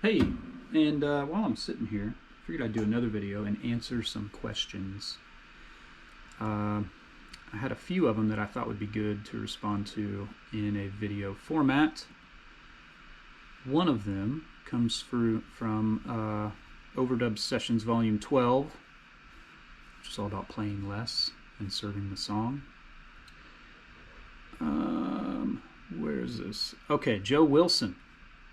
Hey, and while I'm sitting here, I figured I'd do another video and answer some questions. I had a few of them that I thought would be good to respond to in a video format. One of them comes through from Overdub Sessions Volume 12, which is all about playing less and serving the song. Where is this? Okay, Joe Wilson.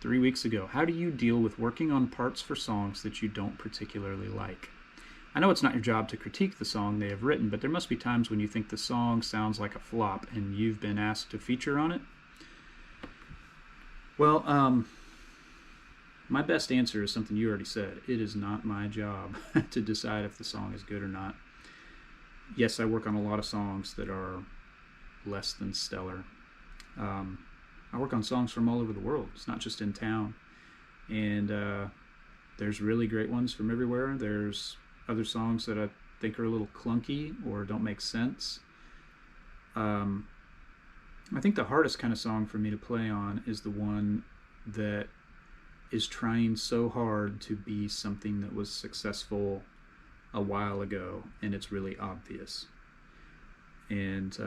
3 weeks ago. How do you deal with working on parts for songs that you don't particularly like? I know it's not your job to critique the song they have written, but there must be times when you think the song sounds like a flop and you've been asked to feature on it. Well, my best answer is something you already said. It is not my job to decide if the song is good or not. Yes, I work on a lot of songs that are less than stellar. I work on songs from all over the world. It's not just in town. And there's really great ones from everywhere. There's other songs that I think are a little clunky or don't make sense. I think the hardest kind of song for me to play on is the one that is trying so hard to be something that was successful a while ago, and it's really obvious. And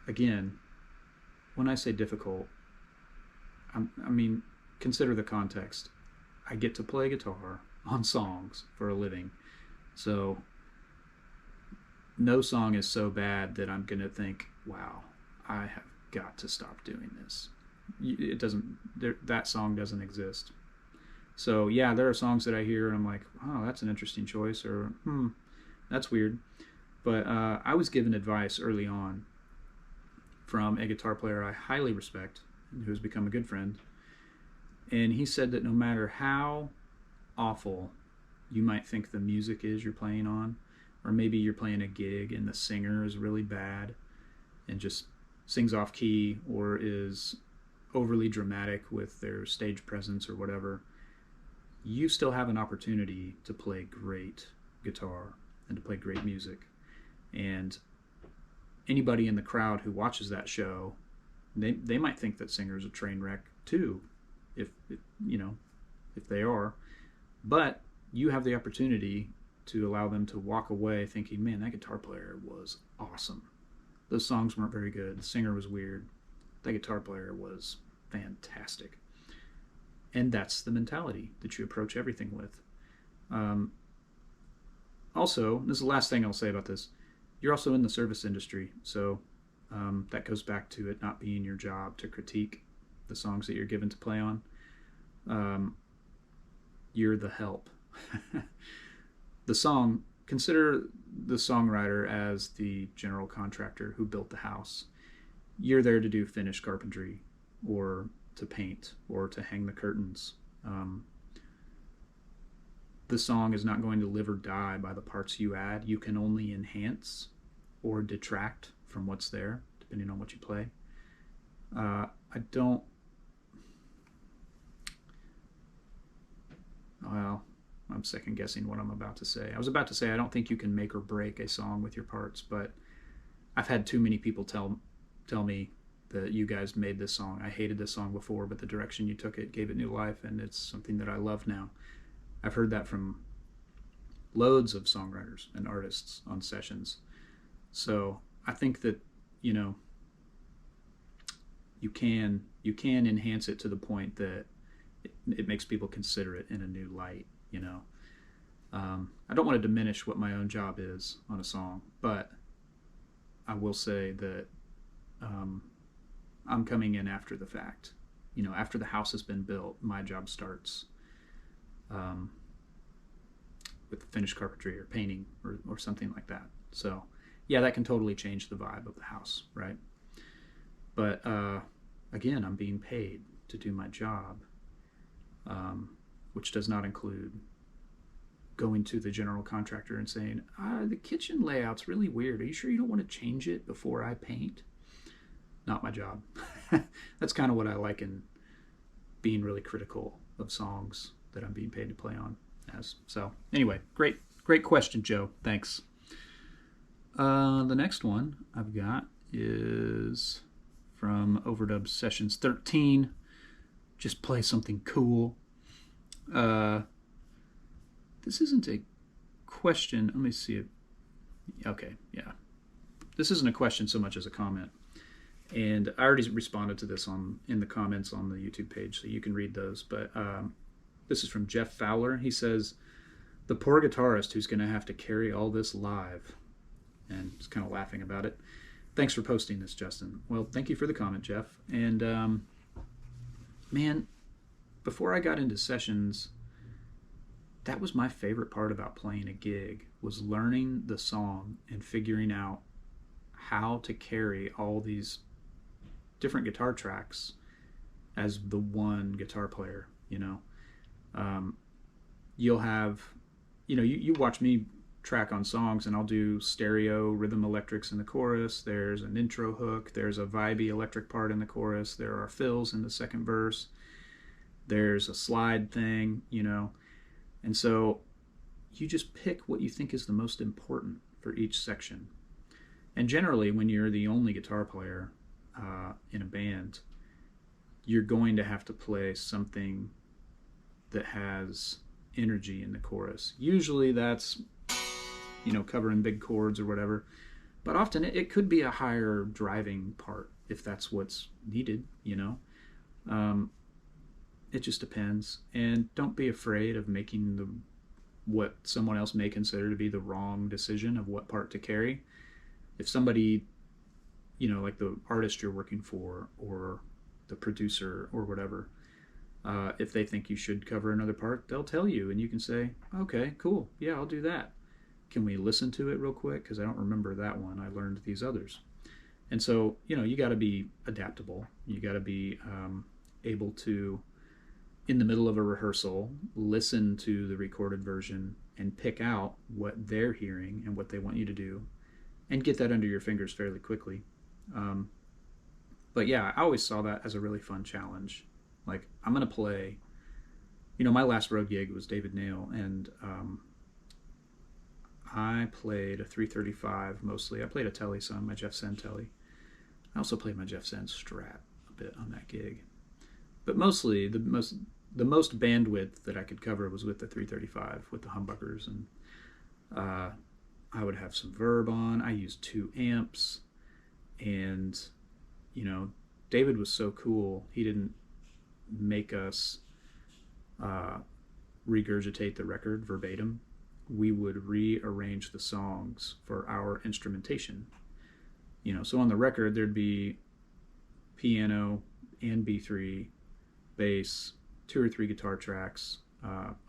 again, when I say difficult, I mean, consider the context. I get to play guitar on songs for a living. So no song is so bad that I'm going to think, wow, I have got to stop doing this. It doesn't, that song doesn't exist. So yeah, there are songs that I hear and I'm like, oh, that's an interesting choice, or that's weird. But I was given advice early on from a guitar player I highly respect, who has become a good friend. And he said that no matter how awful you might think the music is you're playing on, or maybe you're playing a gig and the singer is really bad and just sings off key or is overly dramatic with their stage presence or whatever, you still have an opportunity to play great guitar and to play great music. And anybody in the crowd who watches that show, they might think that singer's a train wreck too, if they are. But you have the opportunity to allow them to walk away thinking, man, that guitar player was awesome. Those songs weren't very good. The singer was weird. That guitar player was fantastic. And that's the mentality that you approach everything with. Also, this is the last thing I'll say about this. You're also in the service industry, so that goes back to it not being your job to critique the songs that you're given to play on. You're the help. Consider the songwriter as the general contractor who built the house. You're there to do finish carpentry, or to paint, or to hang the curtains. The song is not going to live or die by the parts you add. You can only enhance or detract from what's there, depending on what you play. I'm second guessing what I'm about to say. I was about to say I don't think you can make or break a song with your parts, but I've had too many people tell me that you guys made this song. I hated this song before, but the direction you took it gave it new life, and it's something that I love now. I've heard that from loads of songwriters and artists on sessions. So I think that, you can enhance it to the point that it makes people consider it in a new light. I don't want to diminish what my own job is on a song, but I will say that I'm coming in after the fact. After the house has been built, my job starts with finished carpentry or painting or something like that. So yeah, that can totally change the vibe of the house, right? But again, I'm being paid to do my job, which does not include going to the general contractor and saying, the kitchen layout's really weird. Are you sure you don't want to change it before I paint? Not my job. That's kind of what I like in being really critical of songs that I'm being paid to play on as. So anyway, great question, Joe. Thanks. The next one I've got is from Overdub Sessions 13. Just play something cool. Uh, this isn't a question. Let me see it. Okay, yeah. This isn't a question so much as a comment. And I already responded to this in the comments on the YouTube page, so you can read those. But this is from Jeff Fowler. He says, "The poor guitarist who's going to have to carry all this live," and he's kind of laughing about it. Thanks for posting this, Justin. Well, thank you for the comment, Jeff. And man, before I got into sessions, that was my favorite part about playing a gig, was learning the song and figuring out how to carry all these different guitar tracks as the one guitar player. You'll have, you watch me track on songs, and I'll do stereo rhythm electrics in the chorus. There's an intro hook. There's a vibey electric part in the chorus. There are fills in the second verse. There's a slide thing, And so you just pick what you think is the most important for each section. And generally, when you're the only guitar player in a band, you're going to have to play something that has energy in the chorus. Usually that's, covering big chords or whatever. But often it could be a higher driving part if that's what's needed, It just depends. And don't be afraid of making what someone else may consider to be the wrong decision of what part to carry. If somebody, like the artist you're working for or the producer or whatever, if they think you should cover another part, they'll tell you, and you can say, okay, cool, yeah, I'll do that. Can we listen to it real quick? Because I don't remember that one. I learned these others. And so, you got to be adaptable. You got to be able to, in the middle of a rehearsal, listen to the recorded version and pick out what they're hearing and what they want you to do, and get that under your fingers fairly quickly. But yeah, I always saw that as a really fun challenge. Like, I'm going to play, my last road gig was David Nail, and I played a 335 mostly. I played a Telly some, my Jeff Sen Telly. I also played my Jeff Sen Strat a bit on that gig. But mostly, the most bandwidth that I could cover was with the 335, with the humbuckers, and I would have some verb on. I used 2 amps, and David was so cool. He didn't make us regurgitate the record verbatim. We would rearrange the songs for our instrumentation. So on the record there'd be piano and B3, bass, 2 or 3 guitar tracks,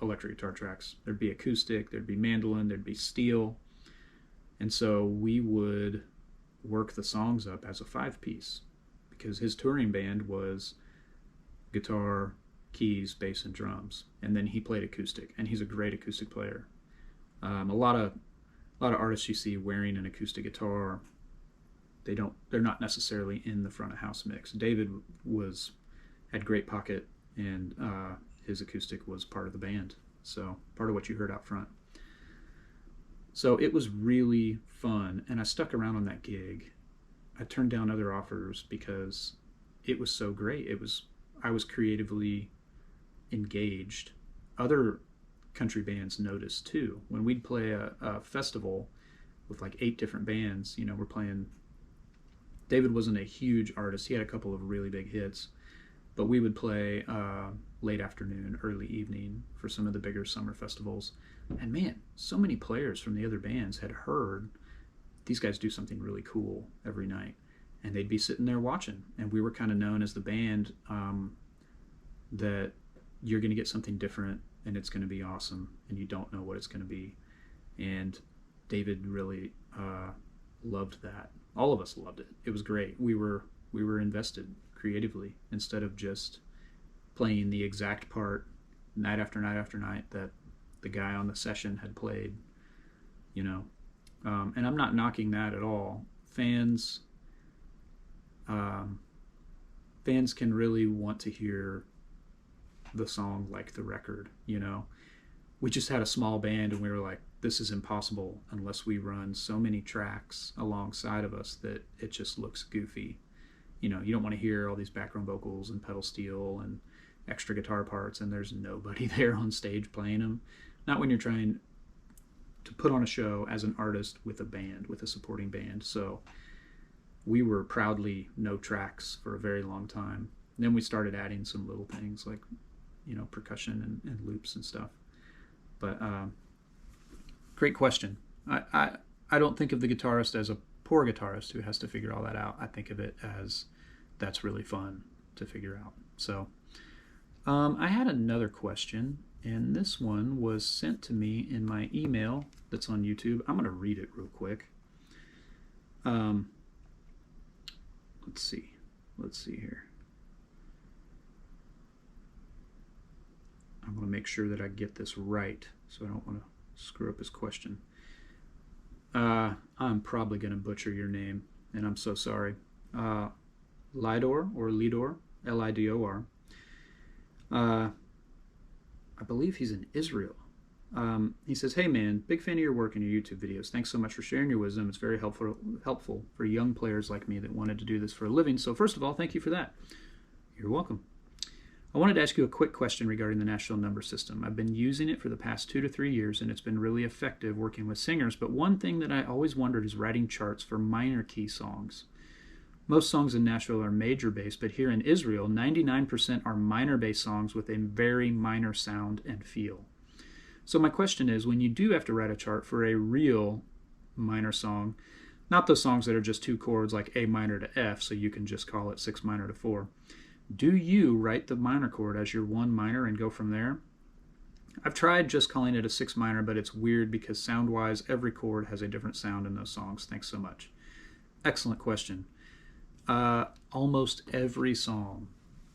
electric guitar tracks. There'd be acoustic, there'd be mandolin, there'd be steel. And so we would work the songs up as a 5-piece, because his touring band was guitar, keys, bass, and drums. And then he played acoustic, and he's a great acoustic player. A lot of artists you see wearing an acoustic guitar, they're not necessarily in the front of house mix. David had great pocket, and his acoustic was part of the band, so part of what you heard out front. So it was really fun, and I stuck around on that gig. I turned down other offers because it was so great. I was creatively engaged. Other country bands noticed too. When we'd play a festival with like 8 different bands, we're playing. David wasn't a huge artist. He had a couple of really big hits, but we would play late afternoon, early evening for some of the bigger summer festivals. And man, so many players from the other bands had heard these guys do something really cool every night, and they'd be sitting there watching. And we were kind of known as the band that you're going to get something different, and it's going to be awesome, and you don't know what it's going to be. And David really loved that. All of us loved it. It was great. We were invested creatively, instead of just playing the exact part night after night after night that the guy on the session had played. And I'm not knocking that at all. Fans can really want to hear the song like the record. We just had a small band, and we were like, this is impossible unless we run so many tracks alongside of us that it just looks goofy. You don't want to hear all these background vocals and pedal steel extra guitar parts and there's nobody there on stage playing them. Not when you're trying to put on a show as an artist with a band, with a supporting band. So we were proudly no tracks for a very long time. And then we started adding some little things like, percussion and loops and stuff. But great question. I don't think of the guitarist as a poor guitarist who has to figure all that out. I think of it as that's really fun to figure out. So I had another question, and this one was sent to me in my email that's on YouTube. I'm going to read it real quick. Let's see here. I want to make sure that I get this right, so I don't want to screw up his question. I'm probably going to butcher your name, and I'm so sorry. Lidor or Lidor, Lidor. I believe he's in Israel. He says, "Hey man, big fan of your work and your YouTube videos. Thanks so much for sharing your wisdom. It's very helpful for young players like me that wanted to do this for a living. So first of all, thank you for that." You're welcome. I wanted to ask you a quick question regarding the national number system. I've been using it for the past 2 to 3 years, and it's been really effective working with singers, but one thing that I always wondered is writing charts for minor key songs. Most songs in Nashville are major bass, but here in Israel, 99% are minor bass songs with a very minor sound and feel. So my question is, when you do have to write a chart for a real minor song, not those songs that are just 2 chords like A minor to F, so you can just call it 6 minor to 4, do you write the minor chord as your 1 minor and go from there? I've tried just calling it a 6 minor, but it's weird because sound-wise, every chord has a different sound in those songs. Thanks so much. Excellent question. Almost every song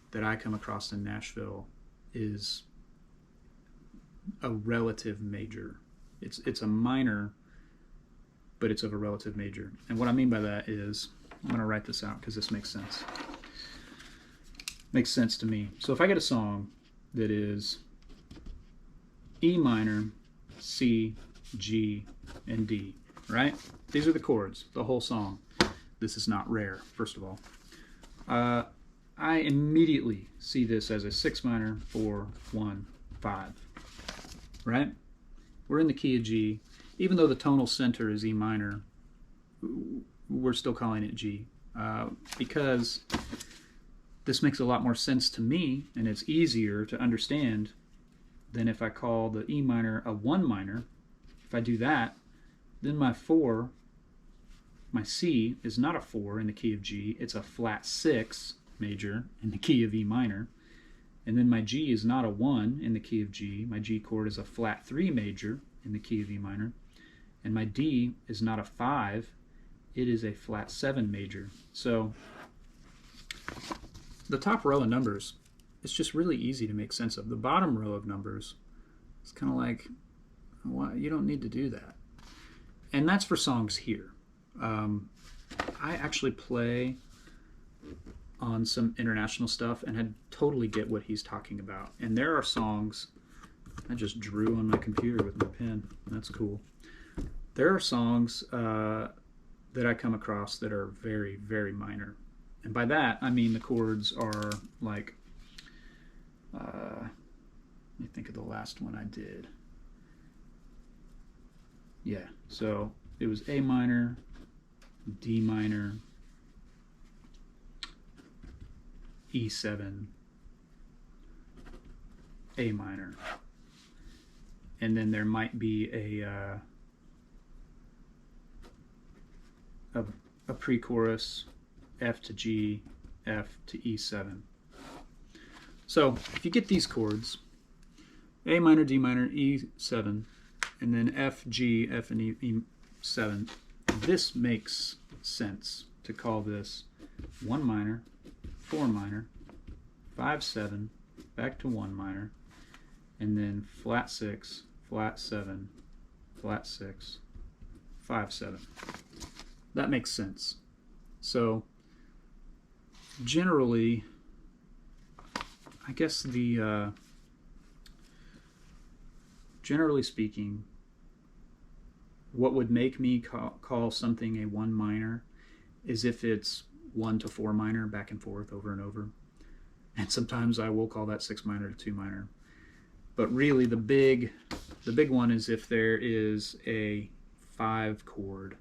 that I come across in Nashville is a relative major. It's a minor, but it's of a relative major. And what I mean by that is, I'm going to write this out because this makes sense. Makes sense to me. So if I get a song that is E minor, C, G, and D, right? These are the chords, the whole song. This is not rare, first of all. I immediately see this as a 6 minor, 4, 1, 5, right? We're in the key of G. Even though the tonal center is E minor, we're still calling it G because this makes a lot more sense to me, and it's easier to understand than if I call the E minor a 1 minor. If I do that, then my C is not a 4 in the key of G, it's a flat 6 major in the key of E minor. And then my G is not a 1 in the key of G, my G chord is a flat 3 major in the key of E minor. And my D is not a 5, it is a flat 7 major. So the top row of numbers, it's just really easy to make sense of. The bottom row of numbers, it's kind of like, well, you don't need to do that. And that's for songs here. I actually play on some international stuff and I totally get what he's talking about. And there are songs, I just drew on my computer with my pen. That's cool. There are songs that I come across that are very, very minor. And by that, I mean the chords are like, let me think of the last one I did. Yeah, so it was A minor, D minor, E7, A minor. And then there might be a pre-chorus, F to G, F to E7. So if you get these chords, A minor, D minor, E7, and then F, G, F, and E7, this makes sense to call this 1 minor, 4 minor, 5, 7, back to 1 minor, and then flat 6, flat 7, flat 6, 5, 7. That makes sense. So generally, I guess generally speaking, what would make me call something a 1 minor is if it's 1 to 4 minor back and forth over and over. and sometimes I will call that 6 minor to 2 minor. But really, the big one is if there is a 5 chord,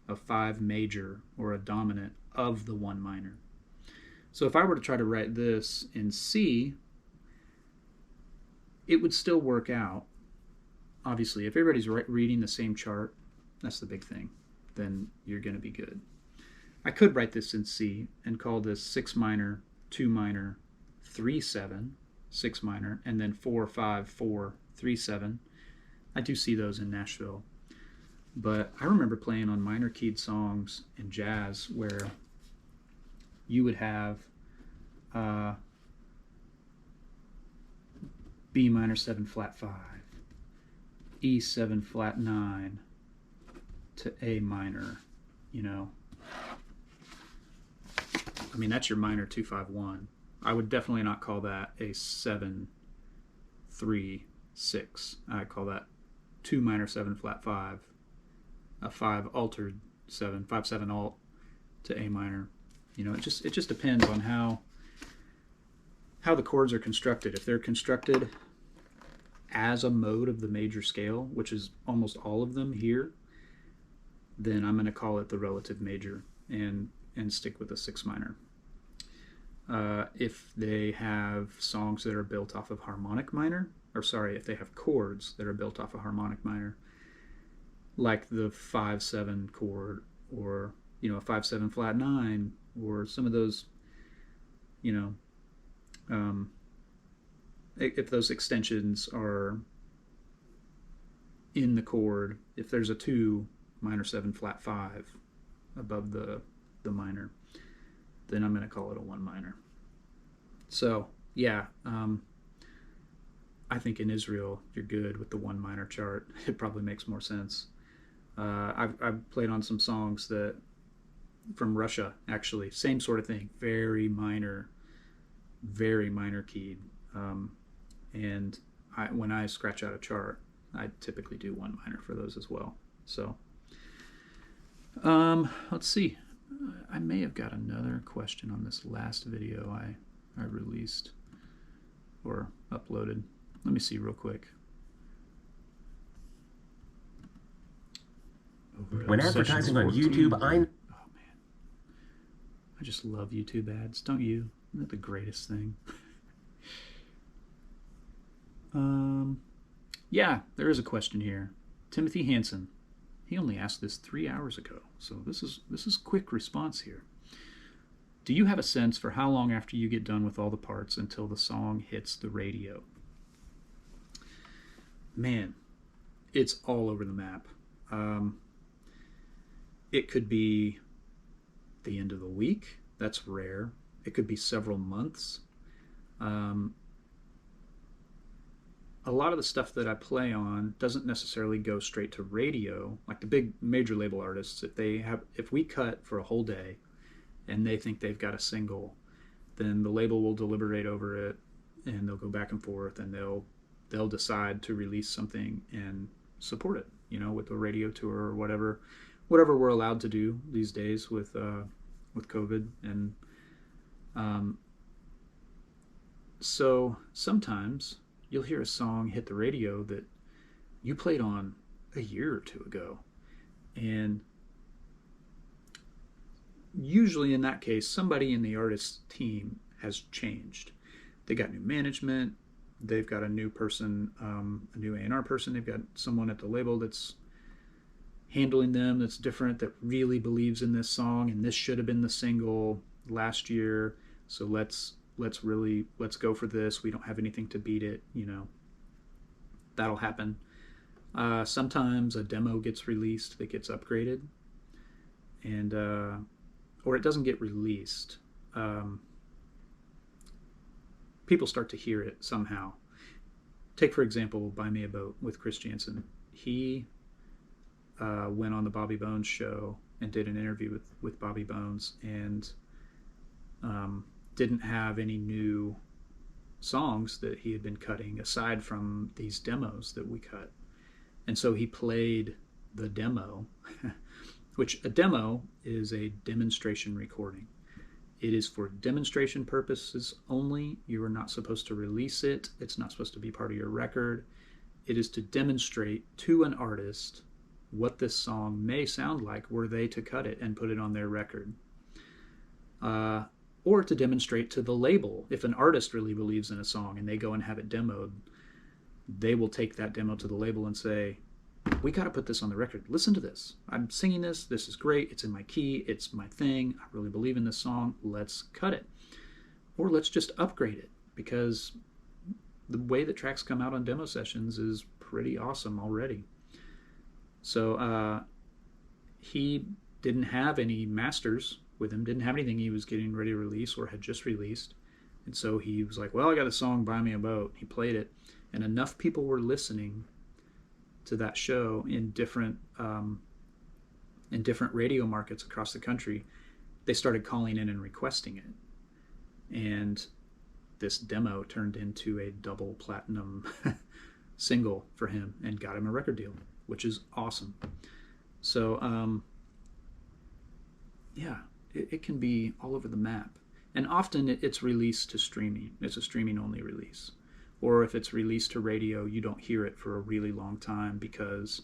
a 5 major, or a dominant of the 1 minor. So if I were to try to write this in C, it would still work out. Obviously, if everybody's reading the same chart, that's the big thing, then you're going to be good. I could write this in C and call this 6 minor, 2 minor, 3 7, 6 minor, and then 4 5 4 3 7. I do see those in Nashville. But I remember playing on minor keyed songs in jazz where you would have B minor 7 flat 5, E 7 flat 9 to A minor, you know. I mean, that's your minor 2 5 1. I would definitely not call that a 7 3 6. I'd call that 2 minor 7 flat 5, a 5 altered 7, 5 7 alt to A minor. You know, it just depends on how the chords are constructed. If they're constructed as a mode of the major scale, which is almost all of them here, then I'm going to call it the relative major and stick with the 6 minor. If they have songs that are built off of harmonic minor, or sorry, if they have chords that are built off of harmonic minor, like the 5 7 chord, or you know, a 5 7 flat 9, or some of those, you know, if those extensions are in the chord, if there's a 2 minor 7 flat 5 above the minor, then I'm going to call it a 1 minor. So yeah, I think in Israel you're good with the 1 minor chart. It probably makes more sense. I've played on some songs that from Russia, actually, same sort of thing, very minor keyed, and when I scratch out a chart, I typically do 1 minor for those as well. So let's see, I may have got another question on this last video I released or uploaded. Let me see real quick. When advertising on YouTube, Oh man, I just love YouTube ads, don't you? Isn't that the greatest thing? Yeah, there is a question here. Timothy Hansen. He only asked this 3 hours ago, so this is quick response here. Do you have a sense for how long after you get done with all the parts until the song hits the radio? Man, it's all over the map. It could be the end of the week. That's rare. It could be several months. A lot of the stuff that I play on doesn't necessarily go straight to radio. Like the big major label artists, if we cut for a whole day and they think they've got a single, then the label will deliberate over it and they'll go back and forth and they'll decide to release something and support it, you know, with a radio tour or whatever we're allowed to do these days with COVID. And so sometimes you'll hear a song hit the radio that you played on a year or two ago, and usually in that case somebody in the artist's team has changed. They got new management, they've got a new person, a new A&R person, they've got someone at the label that's handling them that's different, that really believes in this song, and this should have been the single last year, so let's go for this. We don't have anything to beat it, you know. That'll happen. Sometimes a demo gets released that gets upgraded, and or it doesn't get released. People start to hear it somehow. Take, for example, Buy Me a Boat with Chris Janson. He went on the Bobby Bones show and did an interview with Bobby Bones, and didn't have any new songs that he had been cutting aside from these demos that we cut. And so he played the demo, which a demo is a demonstration recording. It is for demonstration purposes only. You are not supposed to release it. It's not supposed to be part of your record. It is to demonstrate to an artist what this song may sound like were they to cut it and put it on their record. Or to demonstrate to the label. If an artist really believes in a song and they go and have it demoed, they will take that demo to the label and say, we got to put this on the record. Listen to this. I'm singing this. This is great. It's in my key. It's my thing. I really believe in this song. Let's cut it. Or let's just upgrade it, because the way that tracks come out on demo sessions is pretty awesome already. So he didn't have any masters with him, didn't have anything he was getting ready to release or had just released. And so he was like, well, I got a song, Buy Me a Boat. He played it. And enough people were listening to that show in different radio markets across the country, they started calling in and requesting it. And this demo turned into a double platinum single for him and got him a record deal, which is awesome. So, yeah, it can be all over the map. And often it's released to streaming. It's a streaming-only release. Or if it's released to radio, you don't hear it for a really long time because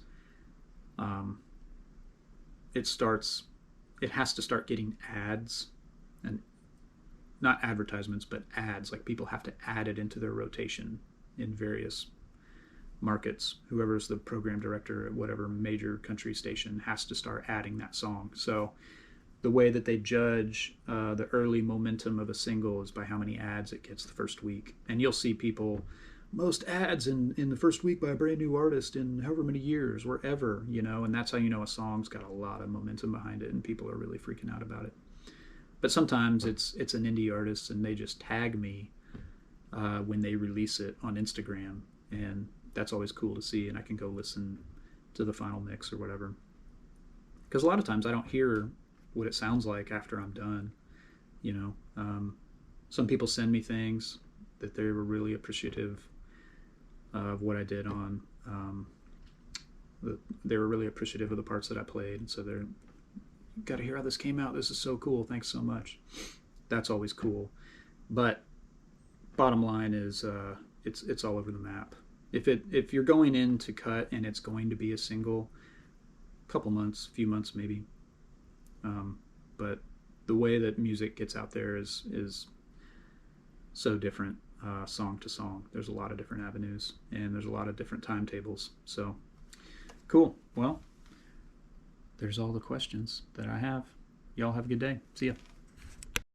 it has to start getting ads, and not advertisements, but ads. Like, people have to add it into their rotation in various markets. Whoever's the program director at whatever major country station has to start adding that song. So the way that they judge the early momentum of a single is by how many ads it gets the first week. And you'll see people, most ads in the first week by a brand new artist in however many years, wherever, and that's how you know a song's got a lot of momentum behind it and people are really freaking out about it. But sometimes it's an indie artist and they just tag me when they release it on Instagram, and that's always cool to see, and I can go listen to the final mix or whatever. Because a lot of times I don't hear what it sounds like after I'm done. Some people send me things that they were really appreciative of what I did on. They were really appreciative of the parts that I played, and so they're, got to hear how this came out. This is so cool. Thanks so much. That's always cool. But bottom line is, it's all over the map. If you're going in to cut and it's going to be a single, couple months, few months maybe. But the way that music gets out there is so different, song to song. There's a lot of different avenues, and there's a lot of different timetables. So, cool. Well, there's all the questions that I have. Y'all have a good day. See ya.